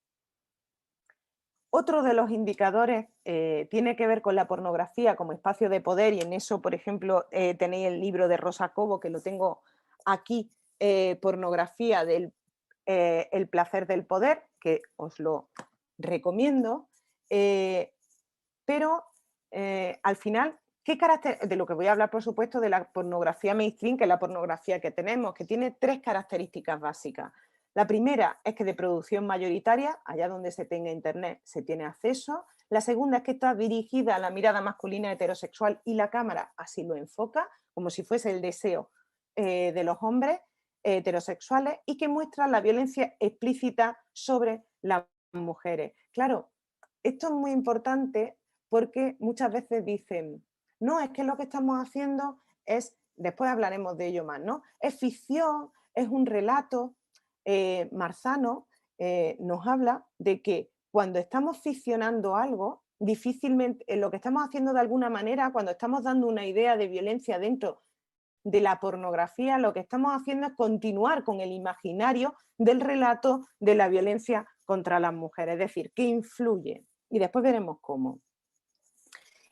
Otro de los indicadores tiene que ver con la pornografía como espacio de poder, y en eso, por ejemplo, tenéis el libro de Rosa Cobo, que lo tengo aquí, pornografía del El placer del poder, que os lo recomiendo, pero al final, ¿qué carácter? De lo que voy a hablar, por supuesto, de la pornografía mainstream, que es la pornografía que tenemos, que tiene tres características básicas. La primera es que de producción mayoritaria, allá donde se tenga internet, se tiene acceso. La segunda es que está dirigida a la mirada masculina heterosexual y la cámara así lo enfoca, como si fuese el deseo de los hombres. heterosexuales y que muestran la violencia explícita sobre las mujeres. Claro, esto es muy importante porque muchas veces dicen, no, es que lo que estamos haciendo es, después hablaremos de ello más, ¿no? Es ficción, es un relato. Marzano nos habla de que cuando estamos ficcionando algo, difícilmente, lo que estamos haciendo de alguna manera, cuando estamos dando una idea de violencia dentro de la pornografía, lo que estamos haciendo es continuar con el imaginario del relato de la violencia contra las mujeres, es decir, que influye. Y después veremos cómo.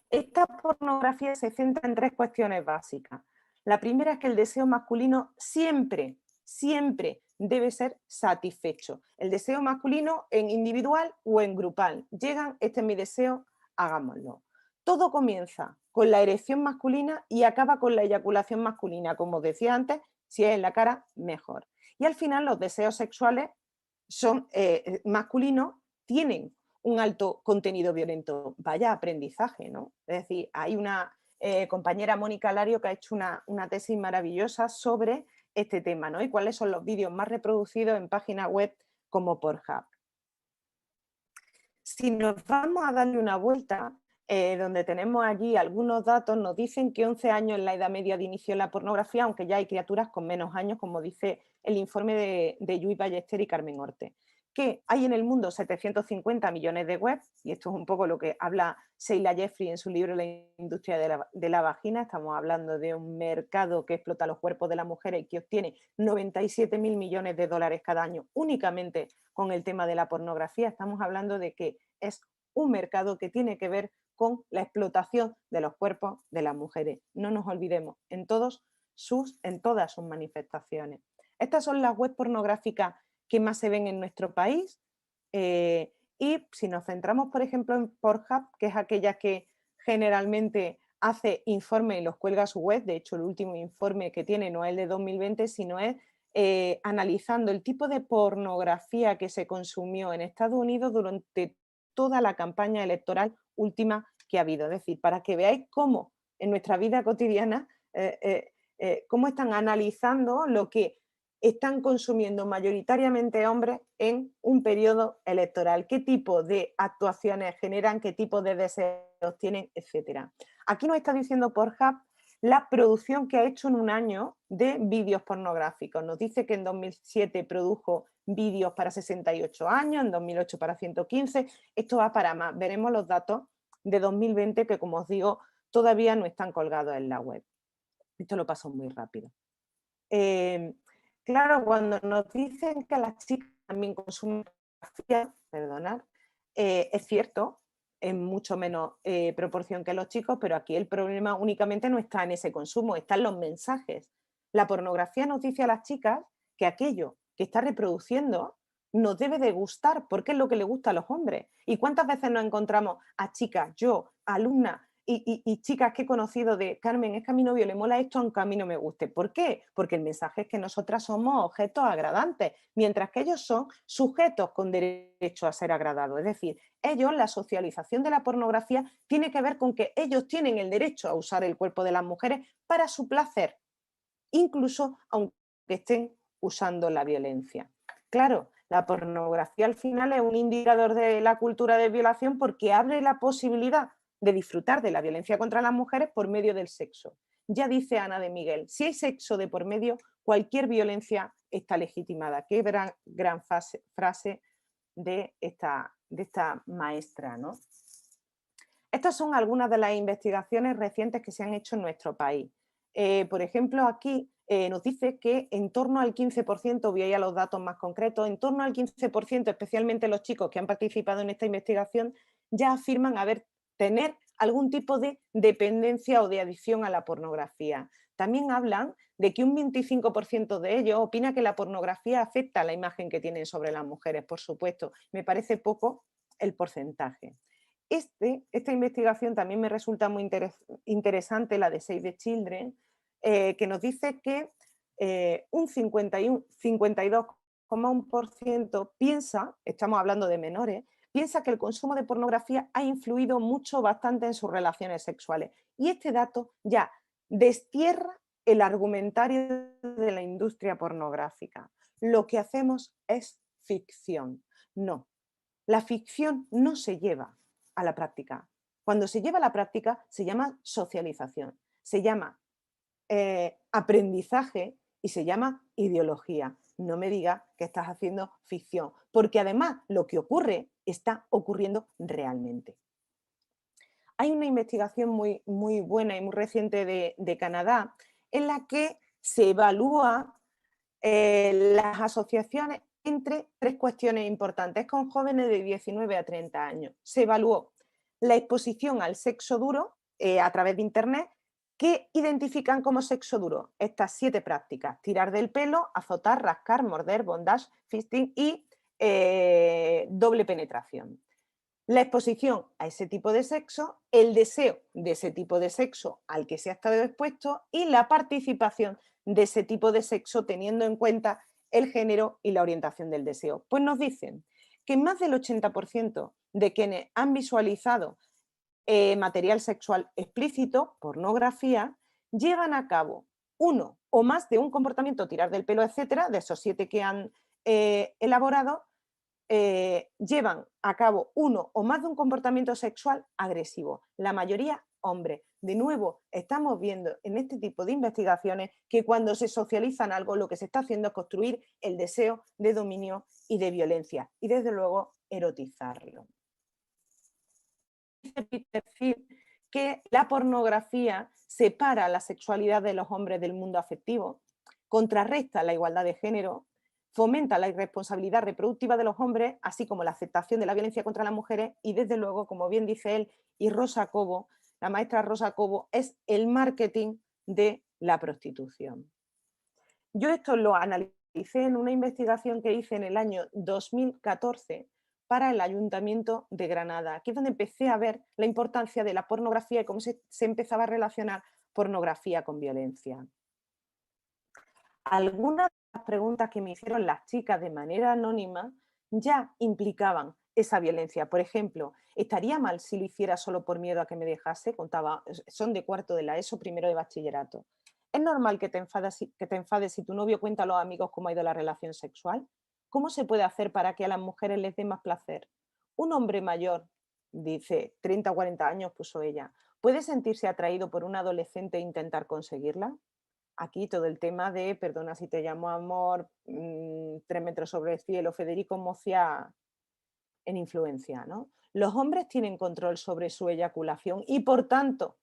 Esta pornografía se centra en tres cuestiones básicas. La primera es que el deseo masculino siempre, siempre debe ser satisfecho. El deseo masculino en individual o en grupal. Llegan, este es mi deseo, hagámoslo. Todo comienza con la erección masculina y acaba con la eyaculación masculina. Como os decía antes, si es en la cara, mejor. Y al final los deseos sexuales son masculinos, tienen un alto contenido violento. Vaya aprendizaje, ¿no? Es decir, hay una compañera, Mónica Lario, que ha hecho una tesis maravillosa sobre este tema, ¿no? Y cuáles son los vídeos más reproducidos en páginas web como Pornhub. Si nos vamos a darle una vuelta, donde tenemos allí algunos datos, nos dicen que 11 años es la edad media de inicio de la pornografía, aunque ya hay criaturas con menos años, como dice el informe de Lluís Ballester y Carmen Orte. Que hay en el mundo 750 millones de webs, y esto es un poco lo que habla Sheila Jeffrey en su libro La industria de la vagina. Estamos hablando de un mercado que explota los cuerpos de las mujeres y que obtiene 97.000 millones de dólares cada año únicamente con el tema de la pornografía. Estamos hablando de que es un mercado que tiene que ver con la explotación de los cuerpos de las mujeres. No nos olvidemos, en todas sus manifestaciones. Estas son las webs pornográficas que más se ven en nuestro país. Y si nos centramos, por ejemplo, en Pornhub, que es aquella que generalmente hace informes y los cuelga a su web, de hecho el último informe que tiene no es el de 2020, sino es analizando el tipo de pornografía que se consumió en Estados Unidos durante toda la campaña electoral última que ha habido. Es decir, para que veáis cómo en nuestra vida cotidiana, cómo están analizando lo que están consumiendo mayoritariamente hombres en un periodo electoral, qué tipo de actuaciones generan, qué tipo de deseos tienen, etcétera. Aquí nos está diciendo Pornhub la producción que ha hecho en un año de vídeos pornográficos. Nos dice que en 2007 produjo vídeos para 68 años, en 2008 para 115, esto va para más. Veremos los datos de 2020 que, como os digo, todavía no están colgados en la web. Esto lo paso muy rápido. Claro, cuando nos dicen que las chicas también consumen pornografía, perdonad, es cierto, en mucho menos proporción que los chicos, pero aquí el problema únicamente no está en ese consumo, está en los mensajes. La pornografía nos dice a las chicas que aquello que está reproduciendo nos debe de gustar, porque es lo que le gusta a los hombres. ¿Y cuántas veces nos encontramos a chicas, yo, alumnas, y chicas que he conocido de Carmen, es que a mi novio le mola esto aunque a mí no me guste? ¿Por qué? Porque el mensaje es que nosotras somos objetos agradantes, mientras que ellos son sujetos con derecho a ser agradados. Es decir, ellos, la socialización de la pornografía tiene que ver con que ellos tienen el derecho a usar el cuerpo de las mujeres para su placer, incluso aunque estén usando la violencia. Claro, la pornografía al final es un indicador de la cultura de violación porque abre la posibilidad de disfrutar de la violencia contra las mujeres por medio del sexo. Ya dice Ana de Miguel, si hay sexo de por medio, cualquier violencia está legitimada. Qué gran frase de esta maestra, ¿no? Estas son algunas de las investigaciones recientes que se han hecho en nuestro país. Por ejemplo, aquí nos dice que en torno al 15%, voy a ir a los datos más concretos, en torno al 15%, especialmente los chicos que han participado en esta investigación, ya afirman tener algún tipo de dependencia o de adicción a la pornografía. También hablan de que un 25% de ellos opina que la pornografía afecta a la imagen que tienen sobre las mujeres, por supuesto. Me parece poco el porcentaje. Esta investigación también me resulta muy interesante, la de Save the Children, que nos dice que un 52,1% piensa, estamos hablando de menores, piensa que el consumo de pornografía ha influido bastante en sus relaciones sexuales. Y este dato ya destierra el argumentario de la industria pornográfica. Lo que hacemos es ficción. No, la ficción no se lleva a la práctica. Cuando se lleva a la práctica se llama socialización, se llama aprendizaje y se llama ideología. No me digas que estás haciendo ficción, porque además lo que ocurre está ocurriendo realmente. Hay una investigación muy buena y muy reciente de Canadá en la que se evalúa las asociaciones entre tres cuestiones importantes con jóvenes de 19 a 30 años. Se evaluó la exposición al sexo duro a través de Internet. ¿Qué identifican como sexo duro? Estas 7 prácticas: tirar del pelo, azotar, rascar, morder, bondage, fisting y doble penetración. La exposición a ese tipo de sexo, el deseo de ese tipo de sexo al que se ha estado expuesto y la participación de ese tipo de sexo teniendo en cuenta el género y la orientación del deseo. Pues nos dicen que más del 80% de quienes han visualizado material sexual explícito, pornografía, llevan a cabo uno o más de un comportamiento, tirar del pelo, etcétera, de esos 7 que han elaborado, llevan a cabo uno o más de un comportamiento sexual agresivo, la mayoría hombres. De nuevo, estamos viendo en este tipo de investigaciones que cuando se socializan algo, lo que se está haciendo es construir el deseo de dominio y de violencia, y desde luego erotizarlo. Dice Peter Thiel que la pornografía separa la sexualidad de los hombres del mundo afectivo, contrarresta la igualdad de género, fomenta la irresponsabilidad reproductiva de los hombres, así como la aceptación de la violencia contra las mujeres y, desde luego, como bien dice él y Rosa Cobo, la maestra Rosa Cobo, es el marketing de la prostitución. Yo esto lo analicé en una investigación que hice en el año 2014 para el Ayuntamiento de Granada. Aquí es donde empecé a ver la importancia de la pornografía y cómo se empezaba a relacionar pornografía con violencia. Algunas de las preguntas que me hicieron las chicas de manera anónima ya implicaban esa violencia. Por ejemplo, ¿estaría mal si lo hiciera solo por miedo a que me dejase? Contaba, son de cuarto de la ESO, primero de bachillerato. ¿Es normal que te enfades si tu novio cuenta a los amigos cómo ha ido la relación sexual? ¿Cómo se puede hacer para que a las mujeres les dé más placer? Un hombre mayor, dice 30 o 40 años, puso ella, ¿puede sentirse atraído por un adolescente e intentar conseguirla? Aquí todo el tema de, perdona si te llamo amor, 3 metros sobre el cielo, Federico Mocia en Influencia, ¿no? Los hombres tienen control sobre su eyaculación y, por tanto,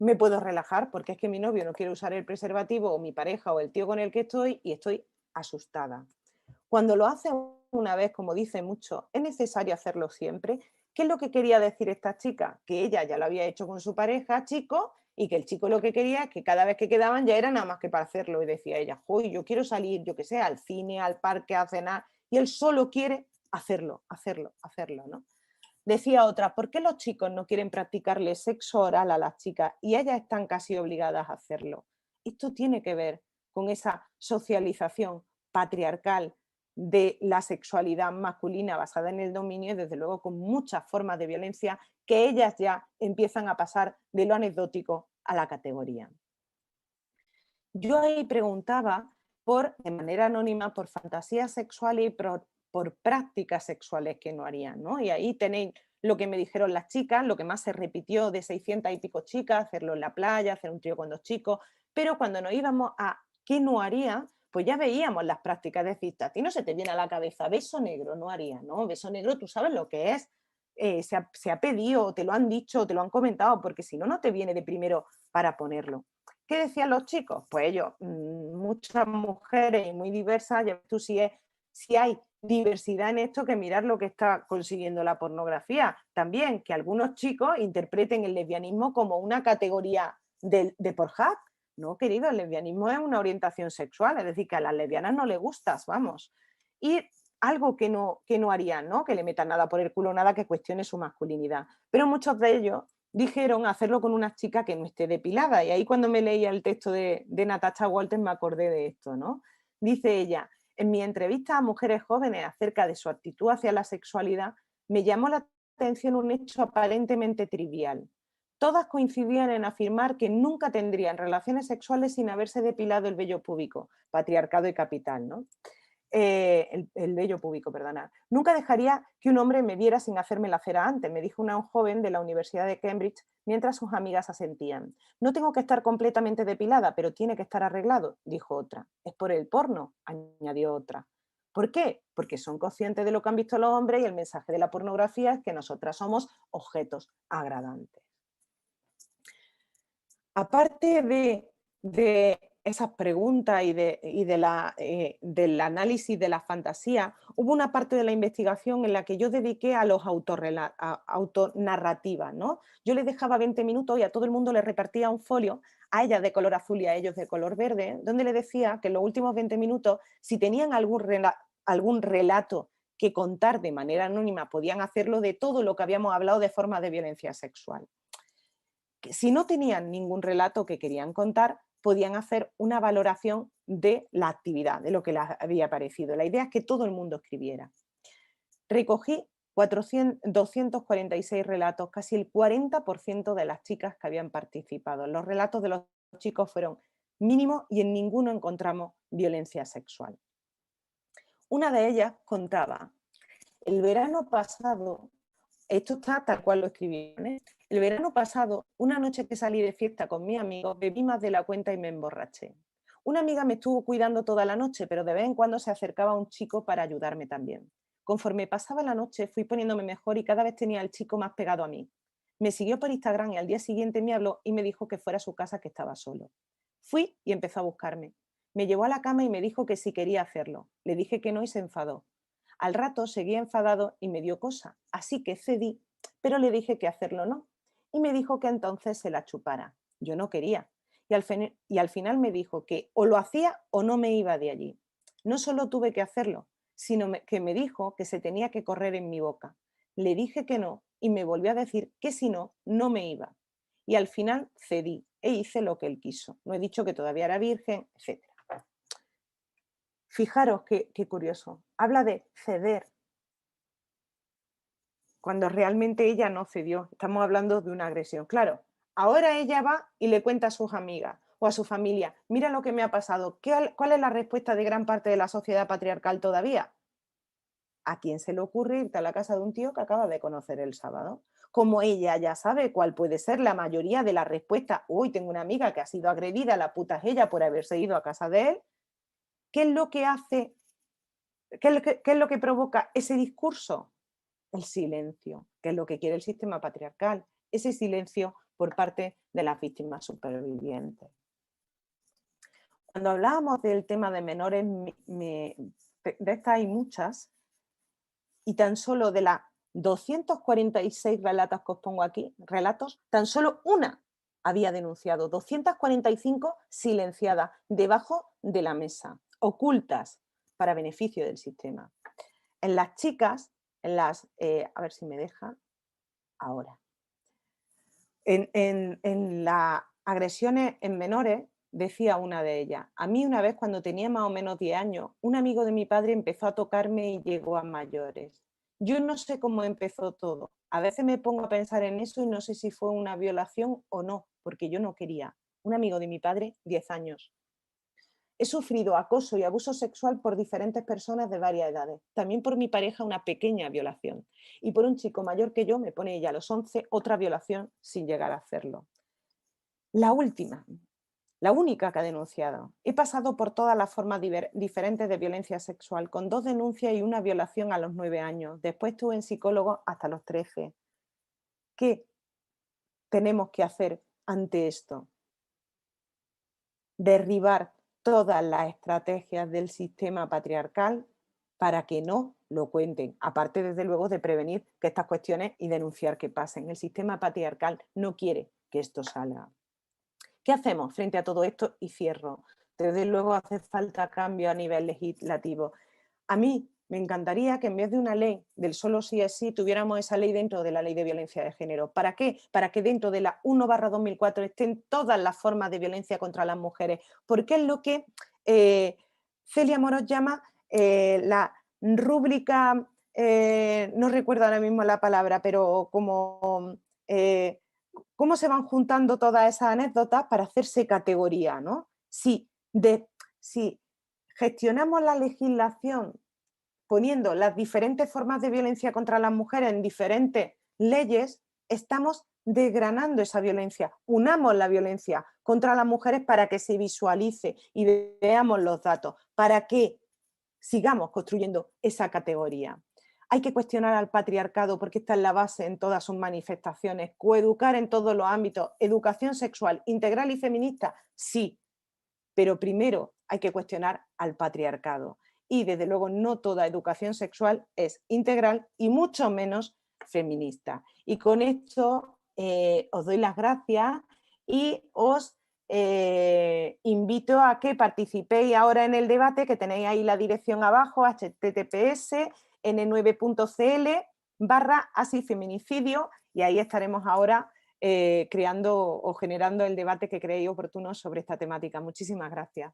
me puedo relajar porque es que mi novio no quiere usar el preservativo, o mi pareja, o el tío con el que estoy, y estoy asustada. Cuando lo hace una vez, como dice mucho, es necesario hacerlo siempre. ¿Qué es lo que quería decir esta chica? Que ella ya lo había hecho con su pareja, chico, y que el chico lo que quería es que cada vez que quedaban ya era nada más que para hacerlo. Y decía ella, uy, yo quiero salir, yo que sé, al cine, al parque, a cenar, y él solo quiere hacerlo, ¿no? Decía otra, ¿por qué los chicos no quieren practicarle sexo oral a las chicas y ellas están casi obligadas a hacerlo? Esto tiene que ver con esa socialización patriarcal de la sexualidad masculina basada en el dominio y, desde luego, con muchas formas de violencia que ellas ya empiezan a pasar de lo anecdótico a la categoría. Yo ahí preguntaba de manera anónima, por fantasías sexuales y por prácticas sexuales que no harían, ¿no? Y ahí tenéis lo que me dijeron las chicas, lo que más se repitió de 600 y pico chicas, hacerlo en la playa, hacer un trío con 2 chicos, pero cuando nos íbamos a qué no haría, pues ya veíamos las prácticas. Es decir, a ti no se te viene a la cabeza, beso negro, no haría, ¿no? Beso negro, tú sabes lo que es, se ha pedido, te lo han dicho, te lo han comentado, porque si no, no te viene de primero para ponerlo. ¿Qué decían los chicos? Pues ellos, muchas mujeres y muy diversas, ya ves tú si hay diversidad en esto, que mirar lo que está consiguiendo la pornografía. También que algunos chicos interpreten el lesbianismo como una categoría de Pornhub. No, querido, el lesbianismo es una orientación sexual, es decir, que a las lesbianas no les gustas, vamos. Y algo que no harían, ¿no? Que le metan nada por el culo, nada que cuestione su masculinidad. Pero muchos de ellos dijeron hacerlo con una chica que no esté depilada. Y ahí, cuando me leía el texto de Natasha Walters, me acordé de esto, ¿no? Dice ella, en mi entrevista a mujeres jóvenes acerca de su actitud hacia la sexualidad, me llamó la atención un hecho aparentemente trivial. Todas coincidían en afirmar que nunca tendrían relaciones sexuales sin haberse depilado el vello púbico, patriarcado y capital, ¿no? El vello púbico, perdona. Nunca dejaría que un hombre me viera sin hacerme la cera antes, me dijo una joven de la Universidad de Cambridge mientras sus amigas asentían. No tengo que estar completamente depilada, pero tiene que estar arreglado, dijo otra. Es por el porno, añadió otra. ¿Por qué? Porque son conscientes de lo que han visto los hombres y el mensaje de la pornografía es que nosotras somos objetos agradantes. Aparte de esas preguntas y del análisis de la fantasía, hubo una parte de la investigación en la que yo dediqué a los autonarrativas, ¿no? Yo les dejaba 20 minutos y a todo el mundo les repartía un folio, a ellas de color azul y a ellos de color verde, donde les decía que en los últimos 20 minutos, si tenían algún relato que contar de manera anónima, podían hacerlo de todo lo que habíamos hablado de formas de violencia sexual. Si no tenían ningún relato que querían contar, podían hacer una valoración de la actividad, de lo que les había parecido. La idea es que todo el mundo escribiera. Recogí 246 relatos, casi el 40% de las chicas que habían participado. Los relatos de los chicos fueron mínimos y en ninguno encontramos violencia sexual. Una de ellas contaba: el verano pasado, esto está tal cual lo escribieron, ¿eh? El verano pasado, una noche que salí de fiesta con mis amigos, bebí más de la cuenta y me emborraché. Una amiga me estuvo cuidando toda la noche, pero de vez en cuando se acercaba un chico para ayudarme también. Conforme pasaba la noche, fui poniéndome mejor y cada vez tenía al chico más pegado a mí. Me siguió por Instagram y al día siguiente me habló y me dijo que fuera a su casa, que estaba solo. Fui y empezó a buscarme. Me llevó a la cama y me dijo que si quería hacerlo. Le dije que no y se enfadó. Al rato seguía enfadado y me dio cosa, así que cedí, pero le dije que hacerlo no. Y me dijo que entonces se la chupara. Yo no quería. Y al final me dijo que o lo hacía o no me iba de allí. No solo tuve que hacerlo, sino que me dijo que se tenía que correr en mi boca. Le dije que no y me volvió a decir que si no, no me iba. Y al final cedí e hice lo que él quiso. No he dicho que todavía era virgen, etc. Fijaros qué curioso. Habla de ceder, cuando realmente ella no cedió. Estamos hablando de una agresión. Claro, ahora ella va y le cuenta a sus amigas o a su familia: mira lo que me ha pasado. ¿Cuál es la respuesta de gran parte de la sociedad patriarcal todavía? ¿A quién se le ocurre irte a la casa de un tío que acaba de conocer el sábado? Como ella ya sabe cuál puede ser la mayoría de la respuesta: uy, tengo una amiga que ha sido agredida, la puta es ella por haberse ido a casa de él. ¿Qué es lo que hace? ¿Qué es lo que provoca ese discurso? El silencio, que es lo que quiere el sistema patriarcal, ese silencio por parte de las víctimas supervivientes. Cuando hablábamos del tema de menores, de estas hay muchas, y tan solo de las 246 relatos que os pongo aquí, tan solo una había denunciado, 245 silenciadas, debajo de la mesa, ocultas para beneficio del sistema. En las chicas, a ver si me deja, ahora. En las agresiones en menores, decía una de ellas: a mí una vez, cuando tenía más o menos 10 años, un amigo de mi padre empezó a tocarme y llegó a mayores. Yo no sé cómo empezó todo. A veces me pongo a pensar en eso y no sé si fue una violación o no, porque yo no quería. Un amigo de mi padre, 10 años. He sufrido acoso y abuso sexual por diferentes personas de varias edades. También por mi pareja, una pequeña violación. Y por un chico mayor que yo, me pone ella a los 11, otra violación sin llegar a hacerlo. La última, la única que ha denunciado. He pasado por todas las formas diferentes de violencia sexual, con 2 denuncias y una violación a los 9 años. Después estuve en psicólogo hasta los 13. ¿Qué tenemos que hacer ante esto? Derribar todas las estrategias del sistema patriarcal para que no lo cuenten, aparte desde luego de prevenir que estas cuestiones y denunciar que pasen. El sistema patriarcal no quiere que esto salga. ¿Qué hacemos frente a todo esto? Y cierro. Desde luego hace falta cambio a nivel legislativo. A mí me encantaría que en vez de una ley del solo sí es sí, tuviéramos esa ley dentro de la Ley de Violencia de Género. ¿Para qué? Para que dentro de la 1/2004 estén todas las formas de violencia contra las mujeres, porque es lo que Celia Moros llama la rúbrica, no recuerdo ahora mismo la palabra, pero como cómo se van juntando todas esas anécdotas para hacerse categoría, ¿no? Si gestionamos la legislación poniendo las diferentes formas de violencia contra las mujeres en diferentes leyes, estamos desgranando esa violencia. Unamos la violencia contra las mujeres para que se visualice y veamos los datos, para que sigamos construyendo esa categoría. Hay que cuestionar al patriarcado porque está en la base en todas sus manifestaciones. Coeducar en todos los ámbitos. Educación sexual integral y feminista, sí, pero primero hay que cuestionar al patriarcado. Y desde luego no toda educación sexual es integral y mucho menos feminista. Y con esto os doy las gracias y os invito a que participéis ahora en el debate, que tenéis ahí la dirección abajo, https://n9.cl/asifeminicidio, y ahí estaremos ahora creando o generando el debate que creéis oportuno sobre esta temática. Muchísimas gracias.